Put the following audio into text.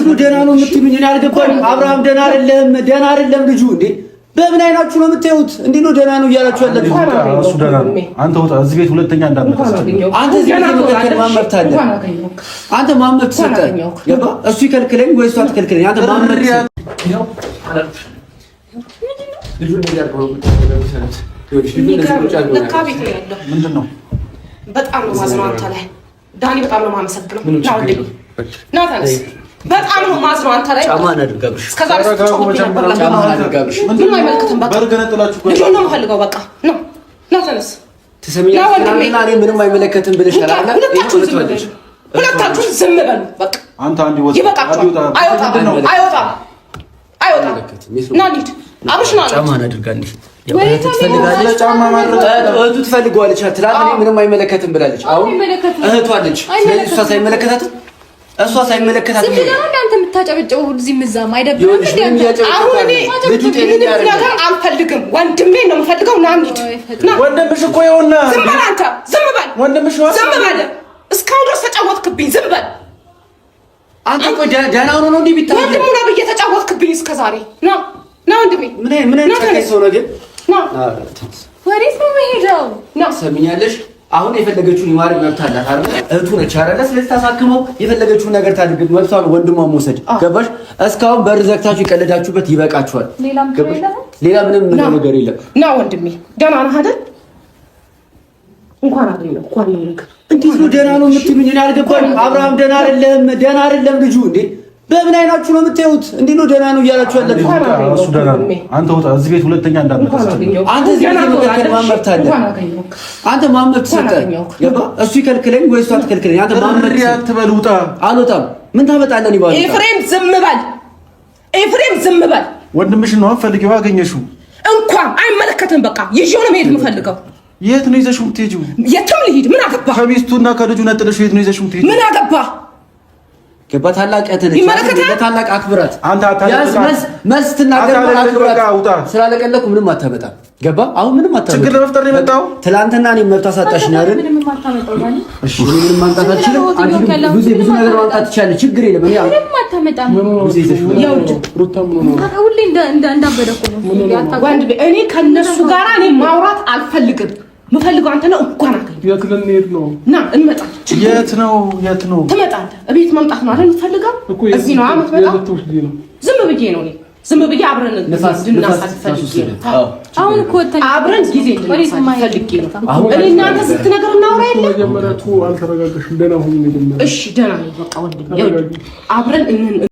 ነው ደህና ነው የምትሉኝ? እኔ አልገባኝም። አብርሃም ደህና አይደለም ልጁ እንዴ። በምን አይናችሁ ነው የምታዩት? እንዴ ነው ደህና ነው እያላችሁ ያላችሁ? እሱ ደህና ነው። አንተ ወጣ እዚህ ቤት ሁለተኛ እንዳትመጣ። አንተ እዚህ ቤት መከልከል ማመርት አለ። አንተ ማመርት ሰጠህ ገባ? እሱ ይከልክለኝ ወይ እሷ ትከልክለኝ? አንተ ማመርት ነው ልጁ እንደያርገው ምንድን ነው? በጣም ነው ማዝነው አንተ ላይ ዳኒ፣ በጣም ነው የማመሰግነው። ና ተነስ። በጣም ነው ማዝነው አንተ ላይ። ጫማን አድርጋብሽ እስከዛሬ ጫማን አድርጋብሽ ምን አይመለከትም። በቃ በርገነጥላችሁ ልጁ ነው የምፈልገው። በቃ ና ተነስ። ትሰሚኛለሽ? እኔ ምንም አይመለከትም ብለሻል አይደል? ሁለታችሁ ዝም በሉ በቃ። አንተ አንዴ ወጣ ይበቃችኋል። አይወጣም። ና እንሂድ። አብሽ ና ጫማን አድርጋልሽ ትፈልጋለች። ጫማ ማድረግ እህቱ ትፈልገዋለች። ትላንት እኔ ምንም አይመለከትም ብላለች። አሁን እህቷ አለች። ስለዚህ እሷ ሳይመለከታትም አንተ የምታጨበጨው እዚህ ምዛም አይደብርም? አሁን እኔ ነገር አልፈልግም። ወንድሜ ነው የምፈልገው። ና እንሂድ። ወንድምሽ እኮ ይኸውና። ዝም በል አንተ፣ ዝም በል ወንድምሽ። ዝም በል። እስካሁን ድረስ ተጫወትክብኝ። ዝም በል አንተ። ቆይ ደህና ሆኖ ነው እንዴ ቢታይ? ወንድሙ ነው ብዬ ተጫወትክብኝ እስከ ዛሬ። ና ወንድሜ። ምን አይነት ሰው ነው ግን? ወዴት ነው የምሄደው? ሰሚኛለሽ? አሁን የፈለገችውን የማድረግ መብት አላት አይደል? እህቱ ነች አይደል? ስለዚህ ታሳክመው የፈለገችውን ነገር ታድርግ። መብቷን ወንድሟን መውሰድ ገባሽ? እስካሁን በር ዘግታችሁ የቀለዳችሁበት ይበቃችኋል። ሌላ ምንም ነገር የለም። ና ወንድሜ፣ ደህና ነህ አይደል? እንኳን አገኘሁ እንኳን ነው። እንዴት ነው ደህና ነው የምትሉኝ? እኔ አልገባኝም። አብርሃም ደህና አይደለም ልጁ እንዴ። በምን አይናችሁ ነው የምታዩት? እንዴ ነው ደህና ነው እያላችሁ ያላችሁ? እሱ ደህና ነው። አንተ ወጣ እዚህ ቤት ሁለተኛ እንዳትመጣ። አንተ እዚህ ቤት መከልከል ማመርት አለ። አንተ ማመርት ሰጠህ ገባ? እሱ ይከልክለኝ ወይ እሷ ትከልክለኝ? አንተ ማመርት አትበል። ውጣ። አልወጣም። ምን ታመጣለህ? ይባል ኤፍሬም ዝም በል። ኤፍሬም ዝም በል። ወንድምሽን ነው ፈልጊው፣ አገኘሽው። እንኳን አይመለከትም። በቃ ይዤው ነው መሄድ የምፈልገው። የት ነው ይዘሽው የምትሄጂው? የትም ልሂድ። ምን አገባ? ከሚስቱና ከልጁ ነጥለሽ የት ነው ይዘሽው የምትሄጂው? ምን አገባ? ገባ? ታላቅ ያተነች ለታላቅ አክብራት። አንተ መስትና ገርማ አክብራት። ስላለቀለኩ ምንም አታመጣም። ገባ? አሁን ምንም አታመጣም። ችግር ለመፍጠር ነው የመጣው። ትላንትና እኔ መብት አሳጣሽኝ አይደል? ምንም አታመጣው ዳኒ። እሺ ምንም ማምጣት አትችልም። አንቺ ብዙ ነገር ማምጣት ትችላለሽ። ችግር የለም። እኔ ምንም አታመጣም። ሁሌ እንዳበደኩ ነው። ወንድ እኔ ከነሱ ጋር እኔ ማውራት አልፈልግም። ምፈልገው አንተ ነው። እንኳን አገኘሁ። የት ልንሄድ ነው? ና እንመጣለን። የት ነው? ትመጣለህ። እቤት መምጣት ነው አይደል የምትፈልገው? እዚህ ነው የምትመጣው? ዝም ብዬ ነው እኔ ዝም ብዬ አብረን እንድናሳልፍ ፈልጌ ነው። አሁን እኮ አብረን ጊዜ እንድናሳልፍ ፈልጌ ነው። እኔ እናንተ ስንት ነገር እናውራ የለ? መጀመሪያቱ አልተረጋጋሽም። ደህና ሁኚ። እሺ ደህና ነኝ። በቃ ወንድም አብረን